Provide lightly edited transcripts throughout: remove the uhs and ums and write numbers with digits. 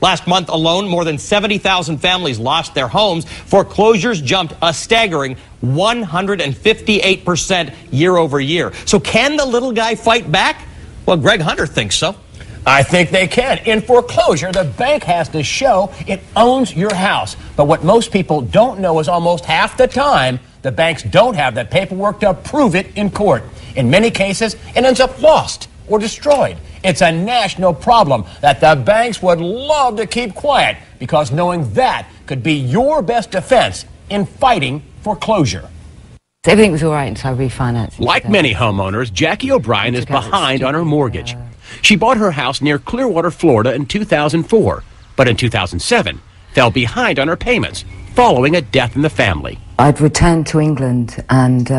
Last month alone, more than 70,000 families lost their homes. Foreclosures jumped a staggering 158% year over year. So can the little guy fight back? Well, Greg Hunter thinks so. I think they can. In foreclosure, the bank has to show it owns your house. But what most people don't know is almost half the time, the banks don't have the paperwork to prove it in court. In many cases, it ends up lost or destroyed. It's a national problem that the banks would love to keep quiet, because knowing that could be your best defense in fighting foreclosure. Everything was all right until I refinanced. Like many homeowners, Jackie O'Brien is behind on her mortgage. She bought her house near Clearwater, Florida in 2004, but in 2007 fell behind on her payments following a death in the family. I'd returned to England, and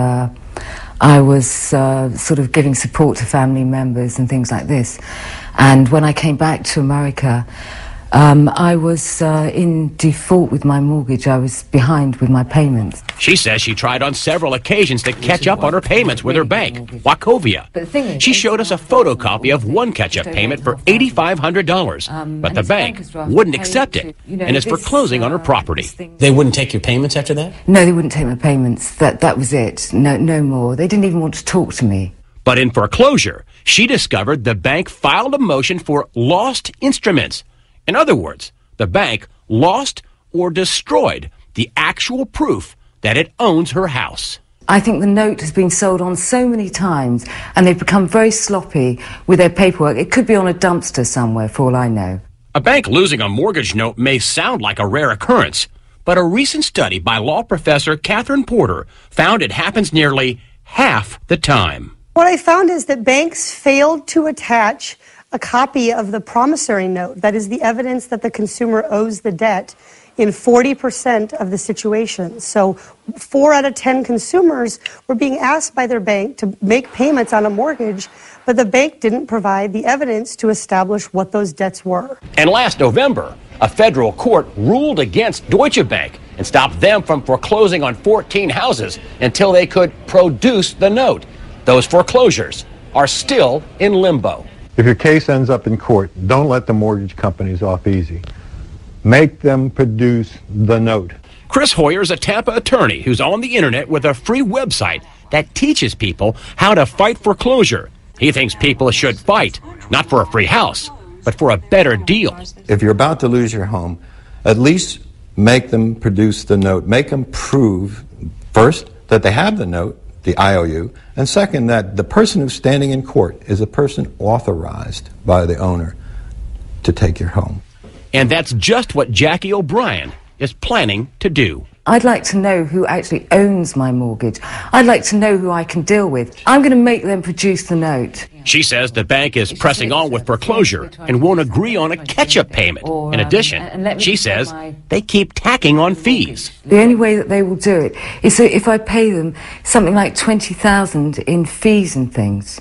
I was sort of giving support to family members and things like this. And when I came back to America, I was in default with my mortgage. I was behind with my payments. She says she tried on several occasions to catch up on her payments with her bank, Wachovia. She showed us a photocopy of one catch-up payment for $8,500, but the bank wouldn't accept it and is foreclosing on her property. They wouldn't take your payments after that? No, they wouldn't take my payments. That was it. No more. They didn't even want to talk to me. But in foreclosure, she discovered the bank filed a motion for lost instruments. In other words, the bank lost or destroyed the actual proof that it owns her house. I think the note has been sold on so many times, and they've become very sloppy with their paperwork. It could be on a dumpster somewhere, for all I know. A bank losing a mortgage note may sound like a rare occurrence, but a recent study by law professor Catherine Porter found it happens nearly half the time. What I found is that banks failed to attach a copy of the promissory note, that is the evidence that the consumer owes the debt, in 40% of the situations. So 4 out of 10 consumers were being asked by their bank to make payments on a mortgage, but the bank didn't provide the evidence to establish what those debts were. And last November, a federal court ruled against Deutsche Bank and stopped them from foreclosing on 14 houses until they could produce the note. Those foreclosures are still in limbo. If your case ends up in court, don't let the mortgage companies off easy. Make them produce the note. Chris Hoyer is a Tampa attorney who's on the internet with a free website that teaches people how to fight foreclosure. He thinks people should fight, not for a free house, but for a better deal. If you're about to lose your home, at least make them produce the note. Make them prove, first, that they have the note, the IOU, and second, that the person who's standing in court is a person authorized by the owner to take your home. And that's just what Jackie O'Brien is planning to do. I'd like to know who actually owns my mortgage. I'd like to know who I can deal with. I'm going to make them produce the note. She says the bank is pressing on with foreclosure and won't agree on a catch-up payment. In addition, she says they keep tacking on fees. The only way that they will do it is that if I pay them something like $20,000 in fees and things,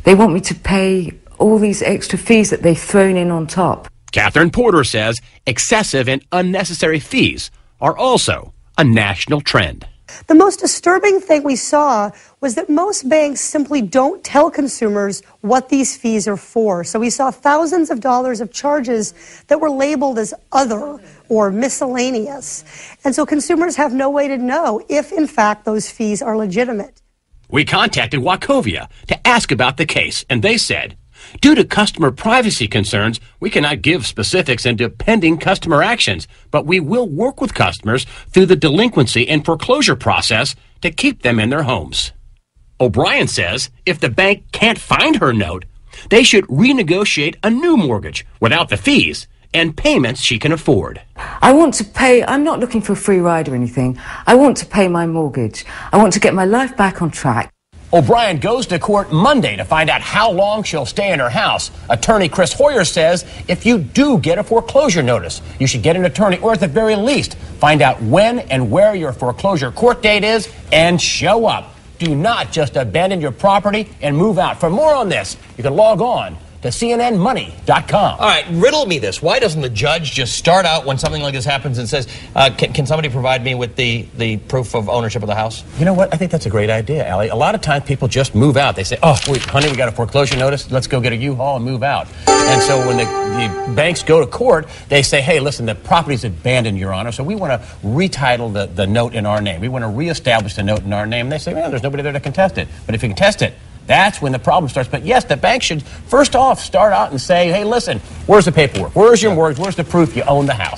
they want me to pay all these extra fees that they've thrown in on top. Catherine Porter says excessive and unnecessary fees are also a national trend. The most disturbing thing we saw was that most banks simply don't tell consumers what these fees are for. So we saw thousands of dollars of charges that were labeled as other or miscellaneous. And so consumers have no way to know if, in fact, those fees are legitimate. We contacted Wachovia to ask about the case, and they said, due to customer privacy concerns, we cannot give specifics into pending customer actions, but we will work with customers through the delinquency and foreclosure process to keep them in their homes. O'Brien says if the bank can't find her note, they should renegotiate a new mortgage without the fees and payments she can afford. I want to pay. I'm not looking for a free ride or anything. I want to pay my mortgage. I want to get my life back on track. O'Brien goes to court Monday to find out how long she'll stay in her house. Attorney Chris Hoyer says if you do get a foreclosure notice, you should get an attorney, or at the very least, find out when and where your foreclosure court date is and show up. Do not just abandon your property and move out. For more on this, you can log on to to cnnmoney.com. All right, riddle me this. Why doesn't the judge just start out when something like this happens and says, can somebody provide me with the proof of ownership of the house? You know what? I think that's a great idea, Allie. A lot of times people just move out. They say, oh, wait, honey, we got a foreclosure notice. Let's go get a U-Haul and move out. And so when the banks go to court, they say, hey, listen, the property's abandoned, Your Honor, so we want to retitle the note in our name. We want to reestablish the note in our name. And they say, well, there's nobody there to contest it. But if you contest it, that's when the problem starts. But yes, the bank should first off start out and say, hey, listen, where's the paperwork? Where's your mortgage? Where's the proof you own the house?